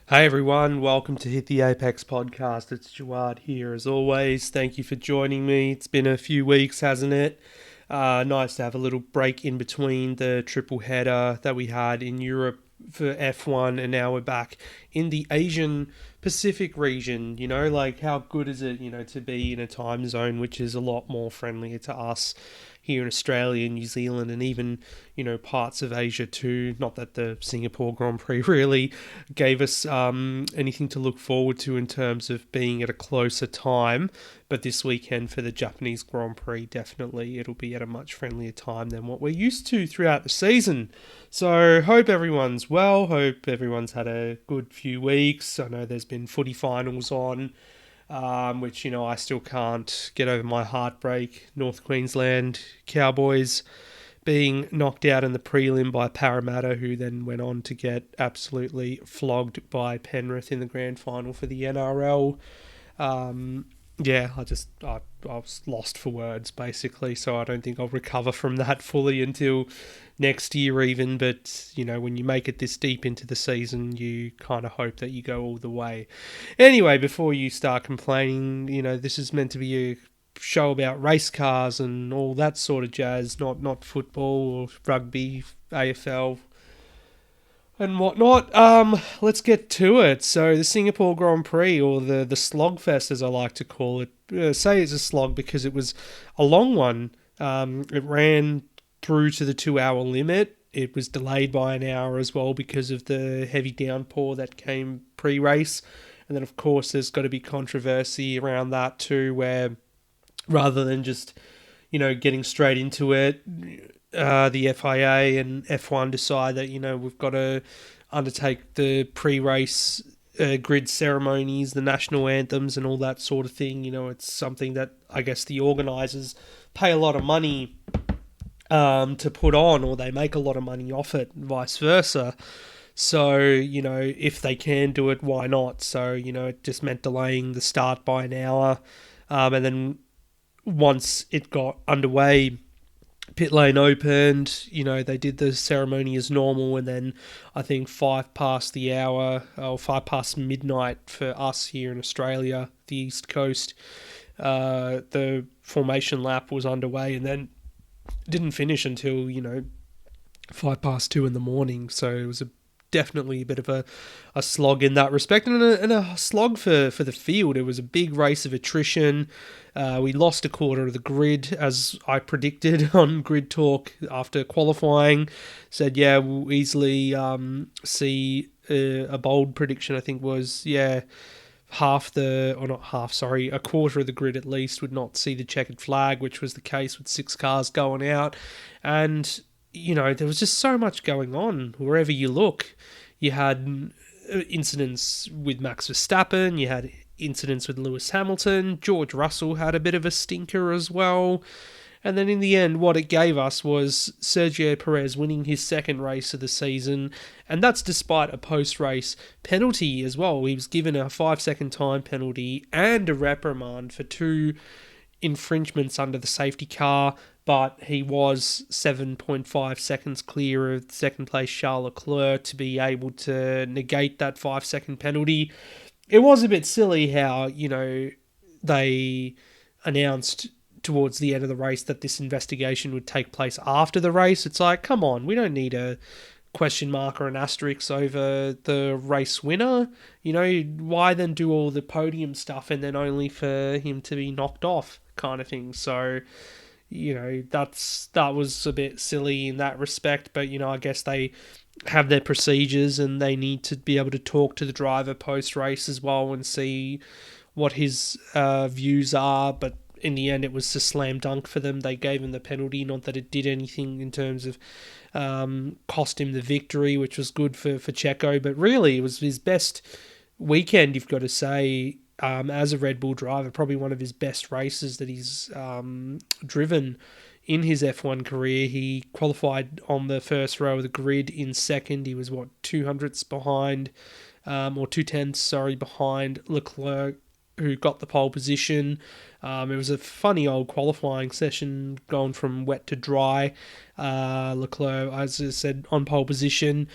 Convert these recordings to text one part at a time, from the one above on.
Hey everyone, welcome to Hit the Apex podcast. It's Jawad here as always. Thank you for joining me. It's been a few weeks, hasn't it? Nice to have a little break in between the triple header that we had in Europe for F1, and now we're back in the Asian Pacific region. Like how good is it, to be in a time zone which is a lot more friendly to us here in Australia, New Zealand, and even, parts of Asia too. Not that the Singapore Grand Prix really gave us anything to look forward to in terms of being at a closer time, but this weekend for the Japanese Grand Prix, definitely it'll be at a much friendlier time than what we're used to throughout the season. So hope everyone's well, hope everyone's had a good few weeks. I know there's been footy finals on, which, I still can't get over my heartbreak. North Queensland Cowboys being knocked out in the prelim by Parramatta, who then went on to get absolutely flogged by Penrith in the grand final for the NRL. I was lost for words, basically, so I don't think I'll recover from that fully until next year even, but, when you make it this deep into the season, you kind of hope that you go all the way. Anyway, before you start complaining, this is meant to be a show about race cars and all that sort of jazz, not football or rugby, AFL, and whatnot. Let's get to it. So the Singapore Grand Prix, or the Slogfest as I like to call it, say it's a slog because it was a long one. It ran through to the 2 hour limit. It was delayed by an hour as well because of the heavy downpour that came pre-race. And then of course there's got to be controversy around that too, where rather than just, getting straight into it, the FIA and F1 decide that, we've got to undertake the pre-race grid ceremonies, the national anthems and all that sort of thing. It's something that I guess the organisers pay a lot of money to put on, or they make a lot of money off it, and vice versa. So, if they can do it, why not? So, it just meant delaying the start by an hour. And then once it got underway, pit lane opened, they did the ceremony as normal, and then I think 5 past the hour, or 5 past midnight for us here in Australia, the East Coast, the formation lap was underway, and then didn't finish until, 5 past 2 in the morning, so it was definitely a bit of a slog in that respect, and a slog for the field. It was a big race of attrition. We lost a quarter of the grid, as I predicted on Grid Talk after qualifying. Said, we'll easily see a bold prediction, I think was, a quarter of the grid at least would not see the checkered flag, which was the case with 6 cars going out. And there was just so much going on wherever you look. You had incidents with Max Verstappen, you had incidents with Lewis Hamilton, George Russell had a bit of a stinker as well. And then in the end, what it gave us was Sergio Perez winning his second race of the season, and that's despite a post-race penalty as well. He was given a 5-second time penalty and a reprimand for 2 infringements under the safety car, but he was 7.5 seconds clear of second place Charles Leclerc to be able to negate that 5-second penalty. It was a bit silly how, they announced towards the end of the race that this investigation would take place after the race. It's like, come on, we don't need a question mark or an asterisk over the race winner. Why then do all the podium stuff and then only for him to be knocked off kind of thing? So, that was a bit silly in that respect, but, I guess they have their procedures and they need to be able to talk to the driver post-race as well and see what his views are, but in the end it was a slam dunk for them. They gave him the penalty, not that it did anything in terms of cost him the victory, which was good for Checo, but really it was his best weekend, you've got to say, as a Red Bull driver, probably one of his best races that he's driven in his F1 career. He qualified on the first row of the grid in second. He was, 200ths behind, or 2/10ths, behind Leclerc, who got the pole position. It was a funny old qualifying session, going from wet to dry. Leclerc, as I said, on pole position.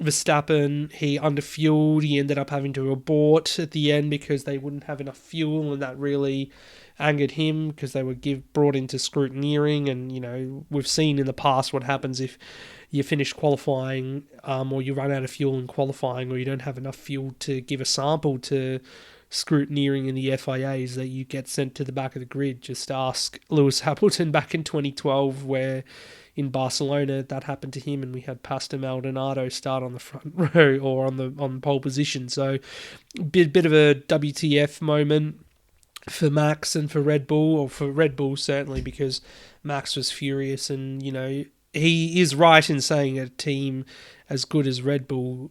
Verstappen, he underfueled. He ended up having to abort at the end because they wouldn't have enough fuel, and that really angered him because they were brought into scrutineering. And, you know, we've seen in the past what happens if you finish qualifying or you run out of fuel in qualifying, or you don't have enough fuel to give a sample to scrutineering in the FIAs, that you get sent to the back of the grid. Just ask Lewis Hamilton back in 2012, where in Barcelona that happened to him, and we had Pastor Maldonado start on the front row or on pole position. So bit of a WTF moment for Max and for Red Bull, or for Red Bull certainly, because Max was furious. And, you know, he is right in saying a team as good as Red Bull,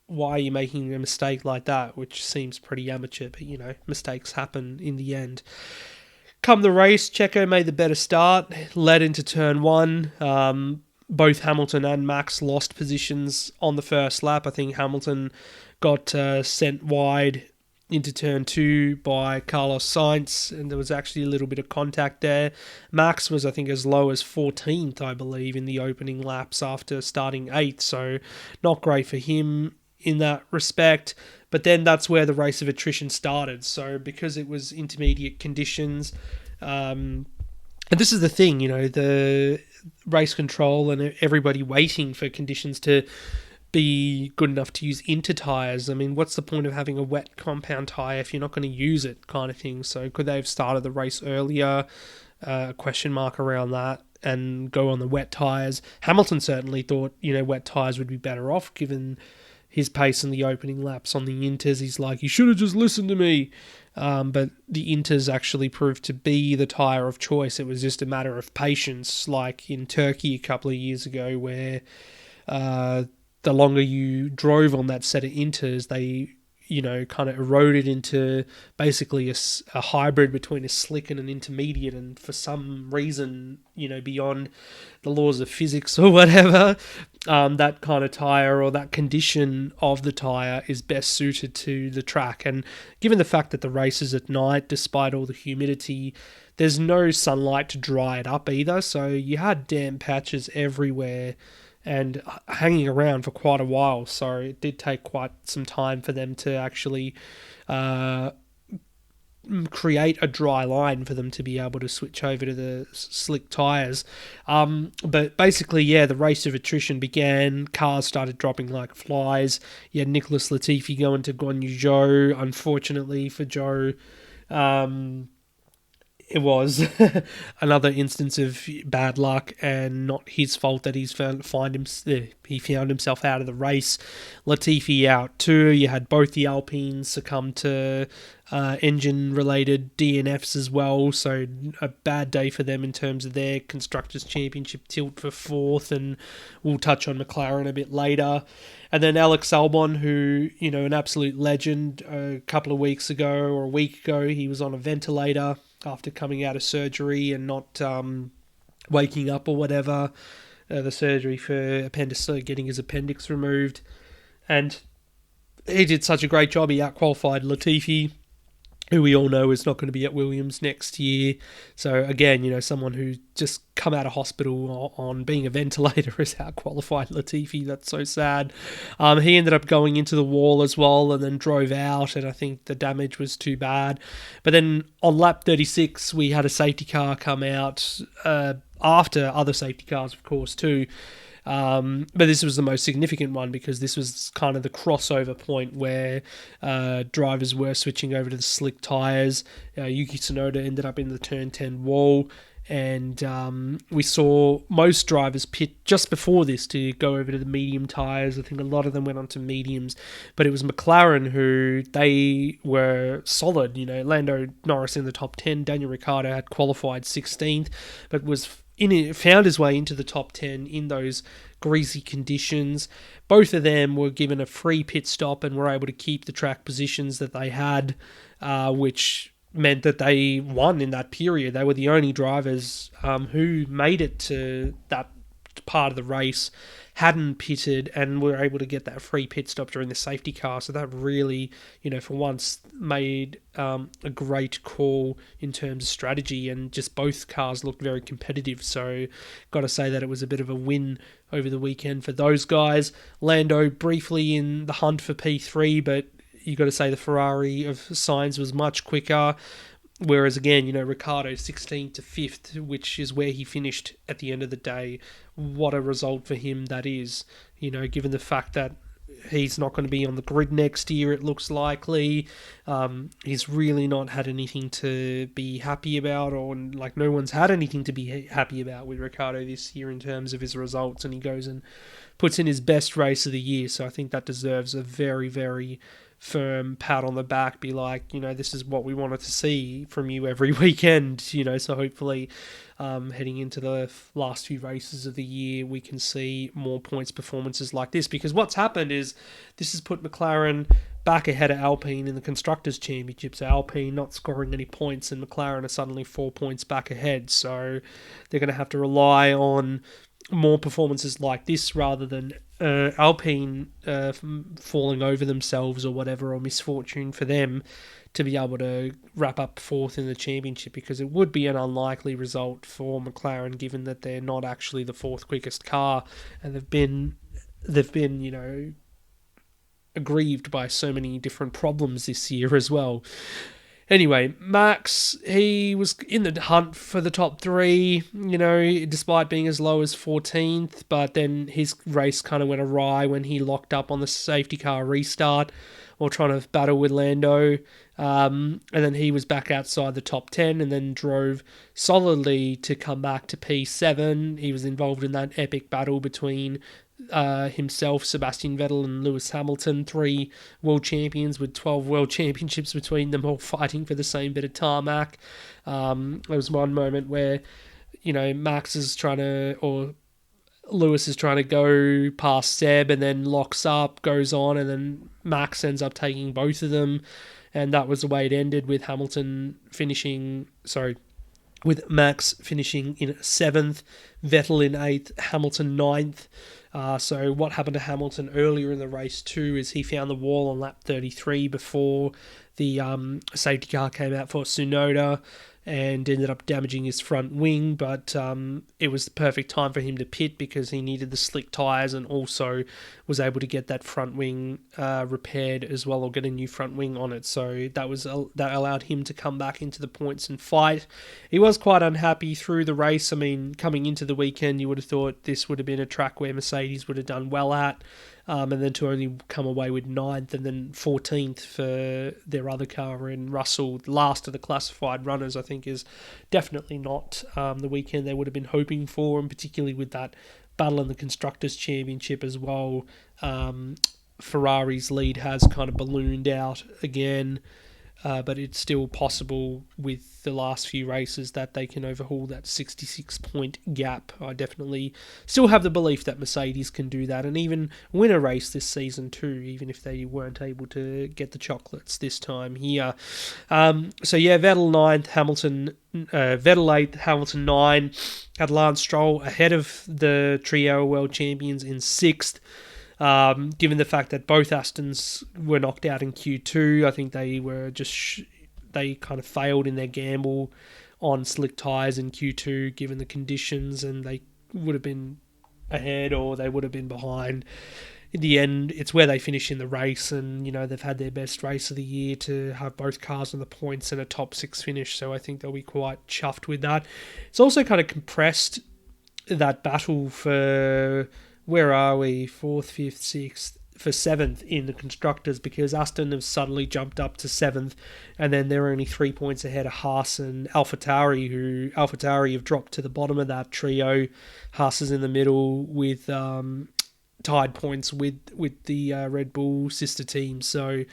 why are you making a mistake like that, which seems pretty amateur, but, you know, mistakes happen in the end. Come the race, Checo made the better start, led into turn one. Both Hamilton and Max lost positions on the first lap. I think Hamilton got sent wide into turn two by Carlos Sainz, and there was actually a little bit of contact there. Max was, I think, as low as 14th, I believe, in the opening laps after starting 8th, so not great for him in that respect. But then that's where the race of attrition started. So because it was intermediate conditions, and this is the thing, you know, the race control and everybody waiting for conditions to be good enough to use inter tyres. I mean, what's the point of having a wet compound tyre if you're not going to use it, kind of thing? So could they have started the race earlier? Question mark around that, and go on the wet tyres. Hamilton certainly thought, you know, wet tyres would be better off given his pace in the opening laps. On the inters, he's like, you should have just listened to me. But the inters actually proved to be the tyre of choice. It was just a matter of patience, like in Turkey a couple of years ago, where the longer you drove on that set of inters, they, you know, kind of eroded into basically a hybrid between a slick and an intermediate. And for some reason, you know, beyond the laws of physics or whatever, that kind of tyre or that condition of the tyre is best suited to the track. And given the fact that the race is at night, despite all the humidity, there's no sunlight to dry it up either. So you had damp patches everywhere and hanging around for quite a while. So it did take quite some time for them to actually create a dry line for them to be able to switch over to the slick tyres. But basically, yeah, the race of attrition began. Cars started dropping like flies. You had Nicholas Latifi going to Guan Yu Zhou. Unfortunately for Zhou, it was another instance of bad luck and not his fault that he found himself out of the race. Latifi out too. You had both the Alpines succumb to engine-related DNFs as well, so a bad day for them in terms of their Constructors' Championship tilt for 4th, and we'll touch on McLaren a bit later. And then Alex Albon, who, you know, an absolute legend, a couple of weeks ago or a week ago, he was on a ventilator after coming out of surgery and not waking up or whatever, the surgery for getting his appendix removed. And he did such a great job. He outqualified Latifi, who we all know is not going to be at Williams next year. So again, you know, someone who just come out of hospital on being a ventilator has outqualified Latifi. That's so sad. He ended up going into the wall as well and then drove out, and I think the damage was too bad. But then on lap 36, we had a safety car come out after other safety cars, of course, too. But this was the most significant one because this was kind of the crossover point where drivers were switching over to the slick tyres. Yuki Tsunoda ended up in the turn 10 wall, and we saw most drivers pit just before this to go over to the medium tyres. I think a lot of them went on to mediums, but it was McLaren who they were solid. You know, Lando Norris in the top 10, Daniel Ricciardo had qualified 16th, but found his way into the top 10 in those greasy conditions. Both of them were given a free pit stop and were able to keep the track positions that they had, which meant that they won in that period. They were the only drivers who made it to that involved part of the race, hadn't pitted, and were able to get that free pit stop during the safety car. So that really, for once made a great call in terms of strategy, and just both cars looked very competitive. So got to say that it was a bit of a win over the weekend for those guys. Lando briefly in the hunt for P3, but you got to say the Ferrari of Sainz was much quicker. Whereas again, Ricciardo 16th to 5th, which is where he finished at the end of the day. What a result for him that is, given the fact that he's not going to be on the grid next year, it looks likely. He's really not had anything to be happy about, or like no one's had anything to be happy about with Ricciardo this year in terms of his results, and he goes and puts in his best race of the year. So I think that deserves a very, very firm pat on the back, be like, this is what we wanted to see from you every weekend, so hopefully heading into the last few races of the year, we can see more points performances like this, because what's happened is this has put McLaren back ahead of Alpine in the Constructors' Championship. So Alpine not scoring any points, and McLaren are suddenly 4 points back ahead, so they're going to have to rely on more performances like this rather than Alpine falling over themselves or whatever, or misfortune for them to be able to wrap up 4th in the championship, because it would be an unlikely result for McLaren given that they're not actually the 4th quickest car, and they've been aggrieved by so many different problems this year as well. Anyway, Max, he was in the hunt for the top 3, despite being as low as 14th, but then his race kind of went awry when he locked up on the safety car restart while trying to battle with Lando. And then he was back outside the top 10 and then drove solidly to come back to P7. He was involved in that epic battle between himself, Sebastian Vettel and Lewis Hamilton, 3 world champions with 12 world championships between them, all fighting for the same bit of tarmac. There was one moment where, Max is trying to, or Lewis is trying to go past Seb and then locks up, goes on, and then Max ends up taking both of them. And that was the way it ended, with with Max finishing in 7th, Vettel in 8th, Hamilton 9th. So what happened to Hamilton earlier in the race too is he found the wall on lap 33 before the safety car came out for Tsunoda, and ended up damaging his front wing, but it was the perfect time for him to pit because he needed the slick tyres, and also was able to get that front wing repaired as well, or get a new front wing on it. So that allowed him to come back into the points and fight. He was quite unhappy through the race. I mean, coming into the weekend, you would have thought this would have been a track where Mercedes would have done well at. And then to only come away with 9th and then 14th for their other car in Russell, last of the classified runners, I think is definitely not the weekend they would have been hoping for, and particularly with that battle in the Constructors' Championship as well. Ferrari's lead has kind of ballooned out again, but it's still possible with the last few races that they can overhaul that 66-point gap. I definitely still have the belief that Mercedes can do that and even win a race this season too, even if they weren't able to get the chocolates this time here. Vettel 9th, Vettel 8th, Hamilton 9. Had Lance Stroll ahead of the trio world champions in 6th. Given the fact that both Astons were knocked out in Q2, I think they were they kind of failed in their gamble on slick tyres in Q2, given the conditions, and they would have been ahead or they would have been behind. In the end, it's where they finish in the race, and they've had their best race of the year to have both cars on the points and a top 6 finish, so I think they'll be quite chuffed with that. It's also kind of compressed that battle for, where are we, 4th, 5th, 6th, for 7th in the Constructors, because Aston have suddenly jumped up to 7th, and then they're only 3 points ahead of Haas and AlphaTauri, who AlphaTauri have dropped to the bottom of that trio. Haas is in the middle with tied points with the Red Bull sister team. So,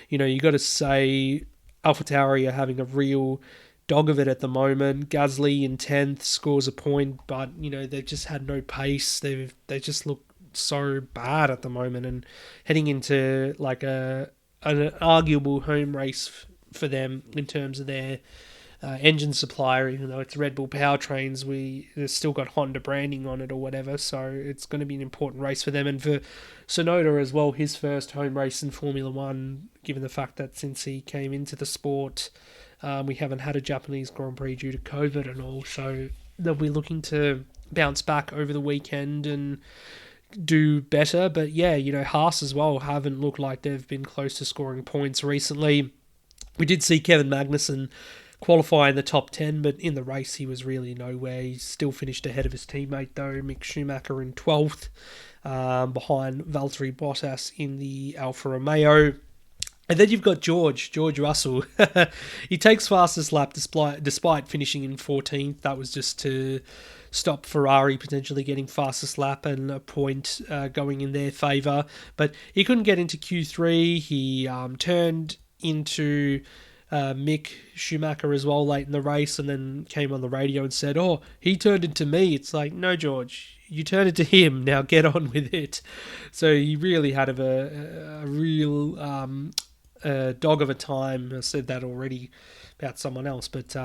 you got to say AlphaTauri are having a real dog of it at the moment. Gasly in 10th scores a point, but they've just had no pace. They just look so bad at the moment, and heading into like an arguable home race for them in terms of their engine supplier, even though it's Red Bull powertrains, they've still got Honda branding on it or whatever, so it's going to be an important race for them. And for Tsunoda as well, his first home race in Formula One, given the fact that since he came into the sport, we haven't had a Japanese Grand Prix due to COVID and all, so they'll be looking to bounce back over the weekend and do better. But yeah, Haas as well haven't looked like they've been close to scoring points recently. We did see Kevin Magnussen qualify in the top 10, but in the race he was really nowhere. He still finished ahead of his teammate though, Mick Schumacher in 12th, behind Valtteri Bottas in the Alfa Romeo. And then you've got George Russell. He takes fastest lap despite finishing in 14th. That was just to stop Ferrari potentially getting fastest lap and a point going in their favour. But he couldn't get into Q3. He turned into Mick Schumacher as well late in the race, and then came on the radio and said, "Oh, he turned into me." It's like, no, George, you turned into him. Now get on with it. So he really had a real dog of a time. I said that already about someone else, but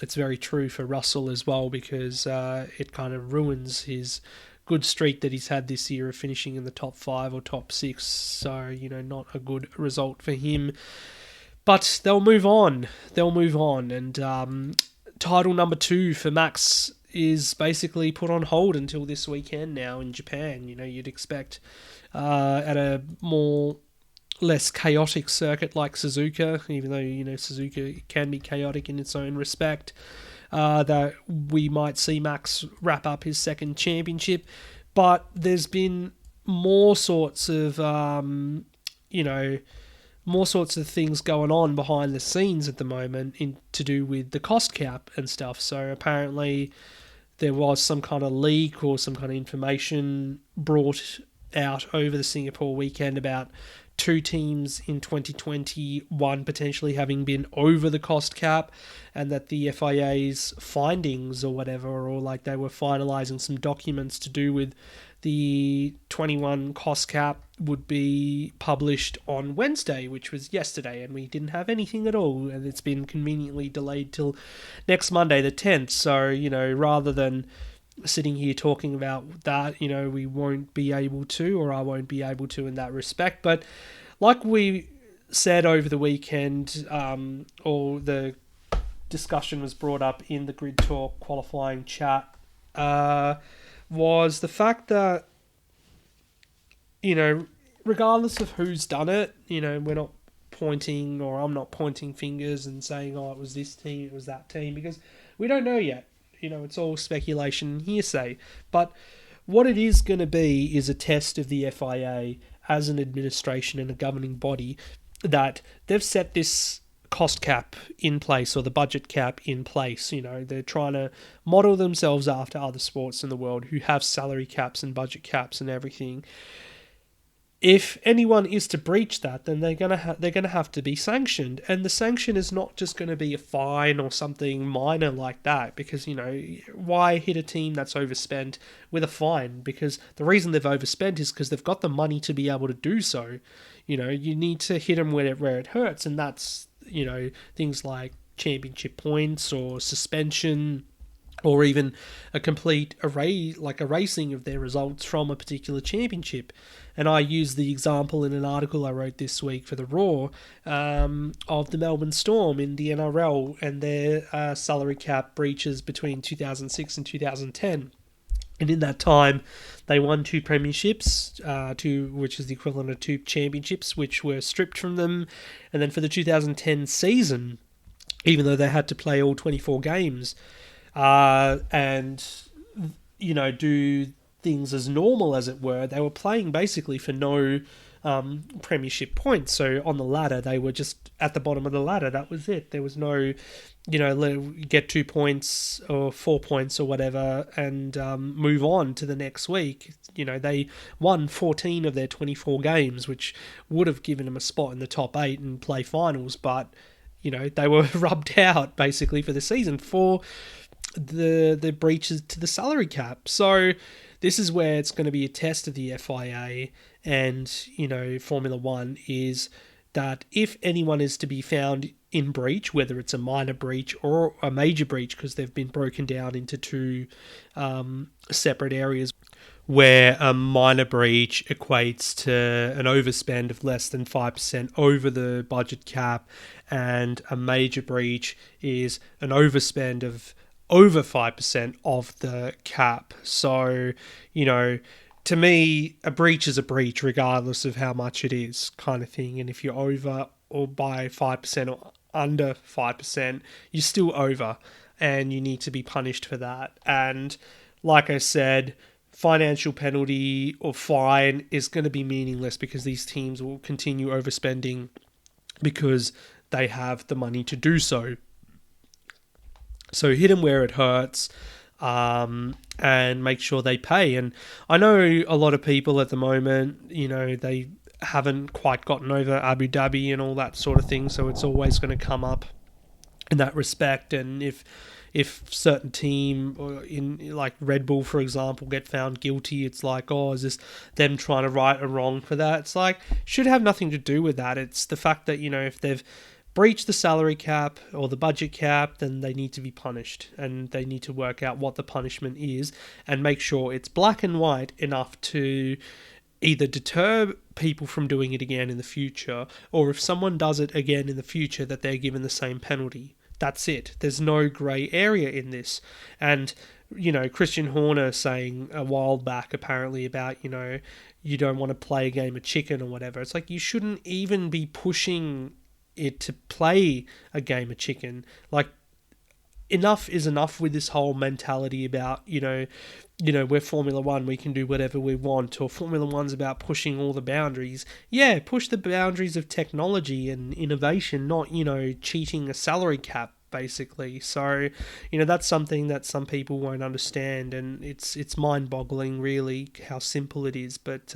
it's very true for Russell as well, because it kind of ruins his good streak that he's had this year of finishing in the top 5 or top 6. So, not a good result for him. But they'll move on. And title number 2 for Max is basically put on hold until this weekend now in Japan. You'd expect at a less chaotic circuit like Suzuka, even though, Suzuka can be chaotic in its own respect, that we might see Max wrap up his second championship. But there's been more sorts of things going on behind the scenes at the moment to do with the cost cap and stuff. So apparently there was some kind of leak or some kind of information brought out over the Singapore weekend about 2 teams in 2021 potentially having been over the cost cap, and that the FIA's findings or whatever, or like they were finalising some documents to do with the 21 cost cap, would be published on Wednesday, which was yesterday, and we didn't have anything at all, and it's been conveniently delayed till next Monday the 10th. So, rather than sitting here talking about that, we won't be able to, or I won't be able to in that respect. But like we said over the weekend, or the discussion was brought up in the Grid Talk qualifying chat, was the fact that, regardless of who's done it, we're not pointing, or I'm not pointing fingers and saying, oh, it was this team, it was that team, because we don't know yet. It's all speculation and hearsay. But what it is going to be is a test of the FIA as an administration and a governing body, that they've set this cost cap in place, or the budget cap in place. They're trying to model themselves after other sports in the world who have salary caps and budget caps and everything. If anyone is to breach that, then they're gonna have to be sanctioned, and the sanction is not just going to be a fine or something minor like that, because why hit a team that's overspent with a fine? Because the reason they've overspent is because they've got the money to be able to do so. You need to hit them where it hurts, and that's things like championship points or suspension, or even a complete erasing of their results from a particular championship. And I used the example in an article I wrote this week for the Raw of the Melbourne Storm in the NRL and their salary cap breaches between 2006 and 2010. And in that time, they won 2 premierships, which is the equivalent of 2 championships, which were stripped from them. And then for the 2010 season, even though they had to play all 24 games, and do things as normal as it were, they were playing basically for no premiership points. So on the ladder, they were just at the bottom of the ladder. That was it. There was no, get 2 points or 4 points or whatever and move on to the next week. They won 14 of their 24 games, which would have given them a spot in the top 8 and play finals, but they were rubbed out basically for the season for the breaches to the salary cap. So this is where it's going to be a test of the FIA and Formula One, is that if anyone is to be found in breach, whether it's a minor breach or a major breach, because they've been broken down into two separate areas, where a minor breach equates to an overspend of less than 5% over the budget cap, and a major breach is an overspend of over 5% of the cap. So, to me, a breach is a breach regardless of how much it is, kind of thing. And if you're over or by 5% or under 5%, you're still over, and you need to be punished for that. And like I said, financial penalty or fine is going to be meaningless, because these teams will continue overspending because they have the money to do so. So hit them where it hurts, and make sure they pay. And I know a lot of people at the moment, they haven't quite gotten over Abu Dhabi and all that sort of thing, so it's always going to come up in that respect. And if certain team, or in like Red Bull, for example, get found guilty, it's like, oh, is this them trying to right a wrong for that? It's like, should have nothing to do with that. It's the fact that, if they've breached the salary cap or the budget cap, then they need to be punished, and they need to work out what the punishment is and make sure it's black and white enough to either deter people from doing it again in the future, or if someone does it again in the future, that they're given the same penalty. That's it. There's no grey area in this. And, Christian Horner saying a while back, apparently, about, you don't want to play a game of chicken or whatever. It's like, you shouldn't even be pushing it to play a game of chicken. Like, enough is enough with this whole mentality about, we're Formula One, we can do whatever we want, or Formula One's about pushing all the boundaries. Yeah, push the boundaries of technology and innovation, not, cheating a salary cap, basically. So, that's something that some people won't understand, and it's mind-boggling, really, how simple it is. But,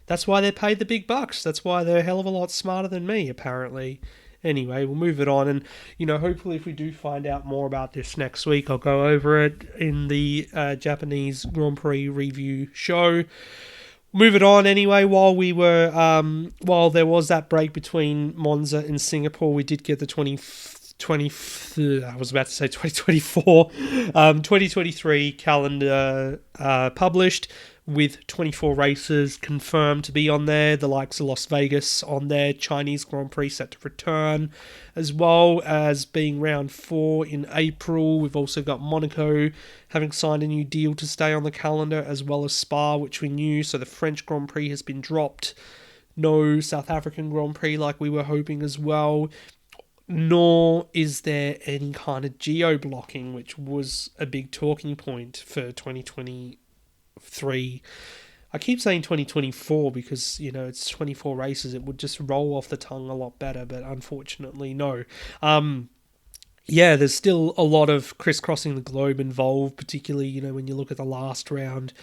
that's why they're paid the big bucks. That's why they're a hell of a lot smarter than me, apparently. Anyway, we'll move it on, and, hopefully if we do find out more about this next week, I'll go over it in the Japanese Grand Prix review show. Move it on anyway. While there was that break between Monza and Singapore, we did get the 2023 calendar published, with 24 races confirmed to be on there. The likes of Las Vegas on there, Chinese Grand Prix set to return, as well as being round 4 in April. We've also got Monaco having signed a new deal to stay on the calendar, as well as Spa, which we knew. So the French Grand Prix has been dropped. No South African Grand Prix like we were hoping as well. Nor is there any kind of geo-blocking, which was a big talking point for 2023. I keep saying 2024 because, it's 24 races. It would just roll off the tongue a lot better, but unfortunately, no. There's still a lot of crisscrossing the globe involved, particularly, when you look at the last round.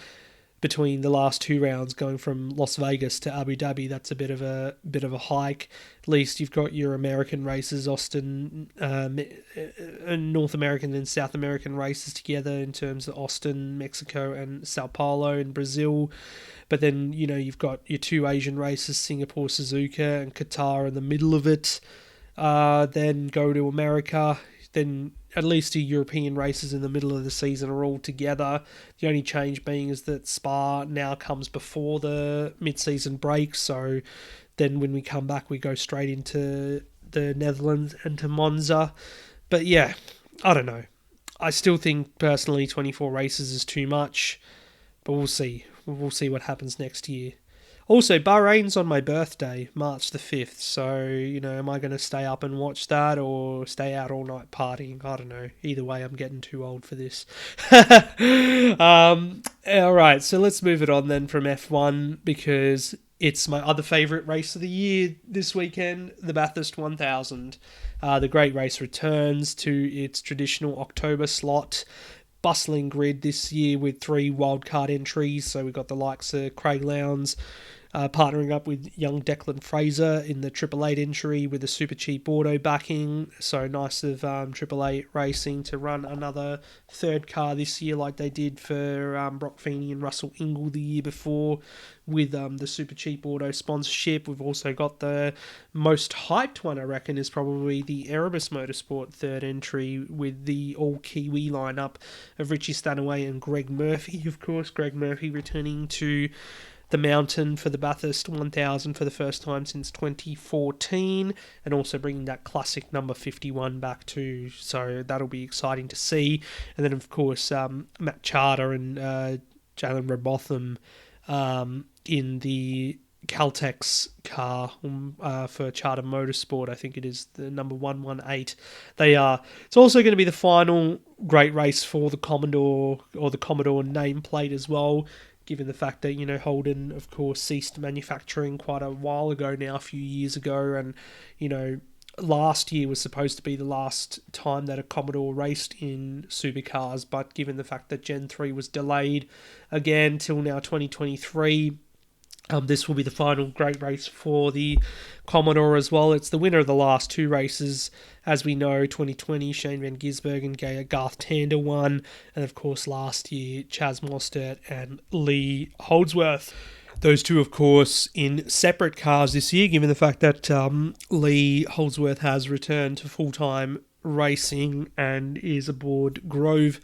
Between the last two rounds, going from Las Vegas to Abu Dhabi, that's a bit of a hike. At least you've got your American races, Austin, North American and South American races together in terms of Austin, Mexico, and Sao Paulo in Brazil. But then, you've got your two Asian races, Singapore, Suzuka, and Qatar in the middle of it. Then go to America. Then at least the European races in the middle of the season are all together. The only change being is that Spa now comes before the mid-season break. So then when we come back, we go straight into the Netherlands and to Monza. But yeah, I don't know. I still think personally 24 races is too much, but we'll see. We'll see what happens next year. Also, Bahrain's on my birthday, March the 5th, so, am I going to stay up and watch that or stay out all night partying? I don't know. Either way, I'm getting too old for this. Alright, so let's move it on then from F1, because it's my other favourite race of the year this weekend, the Bathurst 1000. The great race returns to its traditional October slot. Bustling grid this year with 3 wildcard entries, so we've got the likes of Craig Lowndes, partnering up with young Declan Fraser in the Triple Eight entry with a super cheap auto backing. So nice of Triple Eight Racing to run another third car this year like they did for Brock Feeney and Russell Ingall the year before with the super cheap auto sponsorship. We've also got the most hyped one, I reckon, is probably the Erebus Motorsport third entry with the all-Kiwi lineup of Richie Stanaway and Greg Murphy, of course. Greg Murphy returning to the mountain for the Bathurst 1000 for the first time since 2014, and also bringing that classic number 51 back too, so that'll be exciting to see. And then of course Matt Charter and Jalen Robotham in the Caltex car for Charter Motorsport, I think it is the number 118. It's also going to be the final great race for the Commodore, or the Commodore nameplate as well, given the fact that, Holden, of course, ceased manufacturing quite a while ago now, a few years ago, and, last year was supposed to be the last time that a Commodore raced in supercars, but given the fact that Gen 3 was delayed again till now 2023, this will be the final great race for the Commodore as well. It's the winner of the last two races. As we know, 2020, Shane Van Gisbergen and Garth Tander won. And of course, last year, Chaz Mostert and Lee Holdsworth. Those two, of course, in separate cars this year, given the fact that Lee Holdsworth has returned to full-time racing and is aboard Grove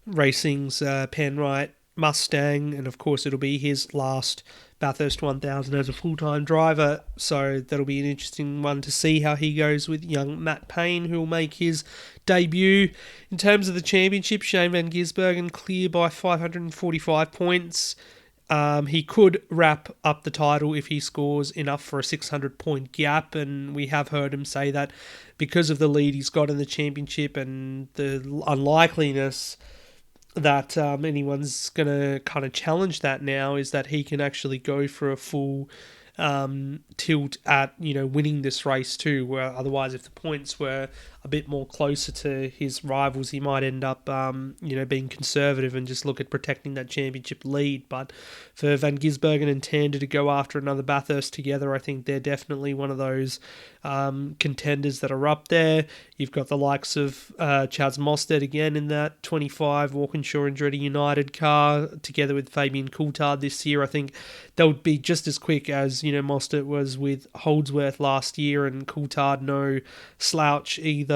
Racing's Penrite Mustang. And of course, it'll be his last Bathurst 1000 as a full-time driver, so that'll be an interesting one to see how he goes with young Matt Payne, who will make his debut. In terms of the championship, Shane Van Gisbergen clear by 545 points. He could wrap up the title if he scores enough for a 600-point gap, and we have heard him say that because of the lead he's got in the championship and the unlikeliness that anyone's going to kind of challenge that now, is that he can actually go for a full tilt at, winning this race too, where otherwise if the points were a bit more closer to his rivals, he might end up, being conservative and just look at protecting that championship lead. But for Van Gisbergen and Tander to go after another Bathurst together, I think they're definitely one of those contenders that are up there. You've got the likes of Chaz Mostert again in that 25 Walkinshaw and Andretti United car, together with Fabian Coulthard this year. I think they'll be just as quick as, Mostert was with Holdsworth last year, and Coulthard no slouch either.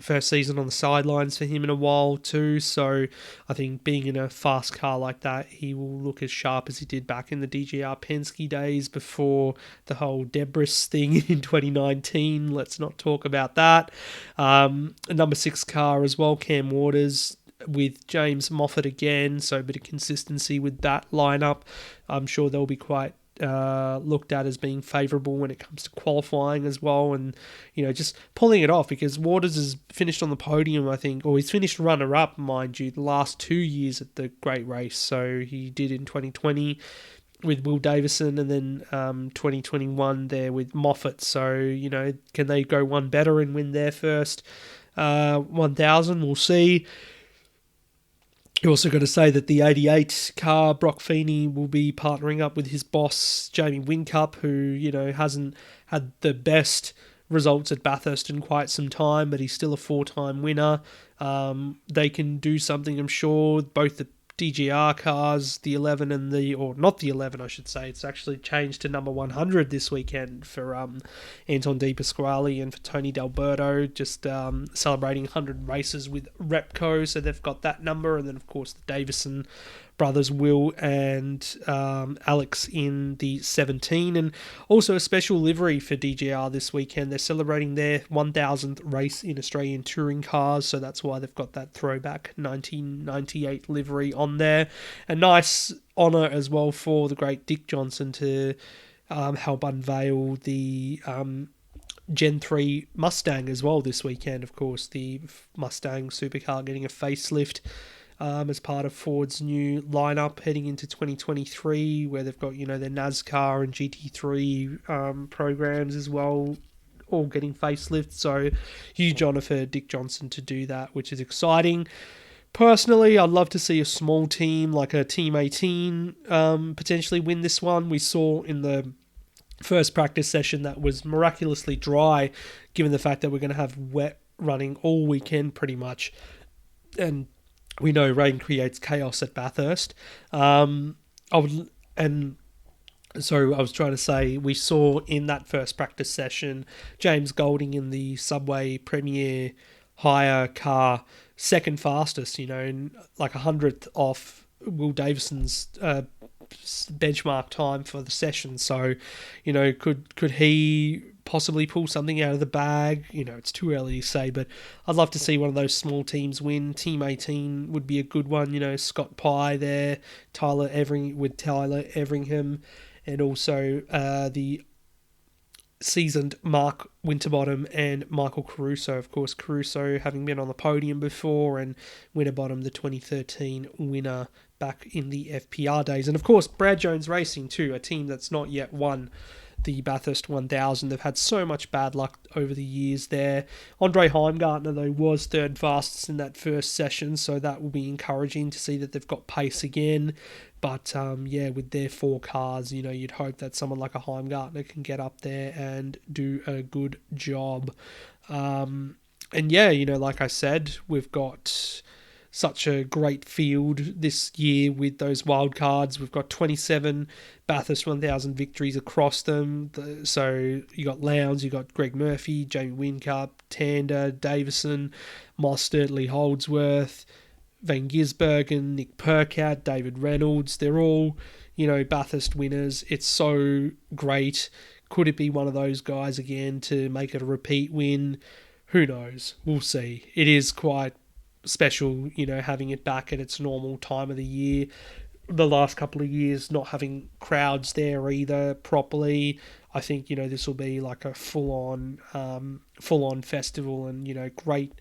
First season on the sidelines for him in a while too, so I think being in a fast car like that, he will look as sharp as he did back in the DJR Penske days before the whole Debris thing in 2019. Let's not talk about that. A number 6 car as well, Cam Waters with James Moffat again, so a bit of consistency with that lineup. I'm sure they'll be quite looked at as being favourable when it comes to qualifying as well, and just pulling it off, because Waters has finished on the podium, I think, or he's finished runner-up, mind you, the last 2 years at the Great Race. So he did in 2020 with Will Davison, and then 2021 there with Moffat. So can they go one better and win their first 1000? We'll see. You also got to say that the 88 car, Brock Feeney, will be partnering up with his boss, Jamie Whincup, who, hasn't had the best results at Bathurst in quite some time, but he's still a 4-time winner. They can do something, I'm sure. Both the DGR cars, the 11 and not the 11, I should say. It's actually changed to number 100 this weekend for Anton De Pasquale and for Tony D'Alberto, just celebrating 100 races with Repco, so they've got that number. And then, of course, the Davison brothers, Will and Alex, in the 17, and also a special livery for DJR this weekend. They're celebrating their 1000th race in Australian touring cars, so that's why they've got that throwback 1998 livery on there. A nice honour as well for the great Dick Johnson to help unveil the Gen 3 Mustang as well this weekend. Of course, the Mustang supercar getting a facelift as part of Ford's new lineup heading into 2023, where they've got, their NASCAR and GT3 programs as well, all getting facelifts. So huge honour for Dick Johnson to do that, which is exciting. Personally, I'd love to see a small team like a Team 18 potentially win this one. We saw in the first practice session that was miraculously dry, given the fact that we're going to have wet running all weekend pretty much. And we know rain creates chaos at Bathurst. So I was trying to say, we saw in that first practice session, James Golding in the Subway Premier hire car, second fastest, and like 100th off Will Davison's benchmark time for the session. So, could he possibly pull something out of the bag? It's too early to say, but I'd love to see one of those small teams win. Team 18 would be a good one. Scott Pye there, Tyler Everingham, and also the seasoned Mark Winterbottom and Michael Caruso. Of course, Caruso having been on the podium before, and Winterbottom, the 2013 winner back in the FPR days. And of course, Brad Jones Racing too, a team that's not yet won the Bathurst 1000. They've had so much bad luck over the years there. Andre Heimgartner, though, was third fastest in that first session, so that will be encouraging to see that they've got pace again. But with their 4 cars, you'd hope that someone like a Heimgartner can get up there and do a good job. Like I said, we've got such a great field this year with those wild cards. We've got 27 Bathurst 1000 victories across them. So you got Lowndes, you got Greg Murphy, Jamie Whincup, Tander, Davison, Mostert, Lee Holdsworth, Van Gisbergen, Nick Percat, David Reynolds. They're all, Bathurst winners. It's so great. Could it be one of those guys again to make it a repeat win? Who knows? We'll see. It is quite special, having it back at its normal time of the year. The last couple of years not having crowds there either properly. I think, this will be like a full-on festival and, great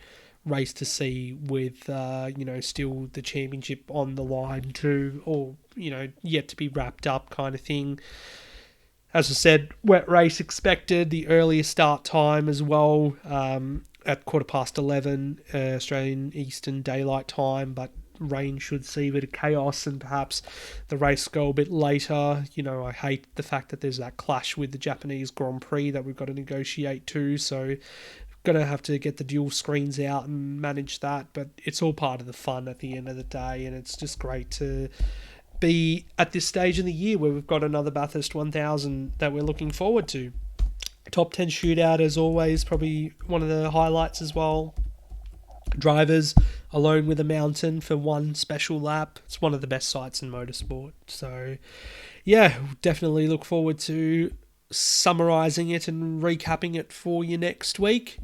race to see with, still the championship on the line too, or, yet to be wrapped up kind of thing. As I said, wet race expected, the earliest start time as well, at 11:15 Australian Eastern Daylight Time, but rain should see a bit of chaos and perhaps the race go a bit later. I hate the fact that there's that clash with the Japanese Grand Prix that we've got to negotiate too, so going to have to get the dual screens out and manage that, but it's all part of the fun at the end of the day, and it's just great to be at this stage in the year where we've got another Bathurst 1000 that we're looking forward to. Top 10 shootout, as always, probably one of the highlights as well. Drivers alone with a mountain for one special lap. It's one of the best sights in motorsport. So, definitely look forward to summarising it and recapping it for you next week.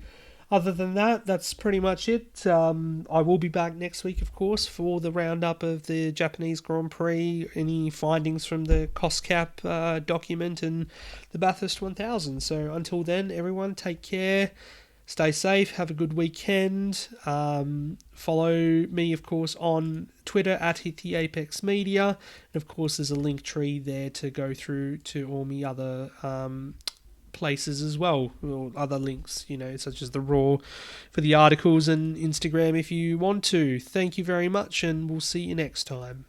Other than that, that's pretty much it. I will be back next week, of course, for the roundup of the Japanese Grand Prix, any findings from the cost cap document and the Bathurst 1000. So until then, everyone, take care, stay safe, have a good weekend. Follow me, of course, on Twitter at @HitTheApexMedia. And of course, there's a link tree there to go through to all my other places as well, or other links, such as the Raw for the articles and Instagram if you want to. Thank you very much, and we'll see you next time.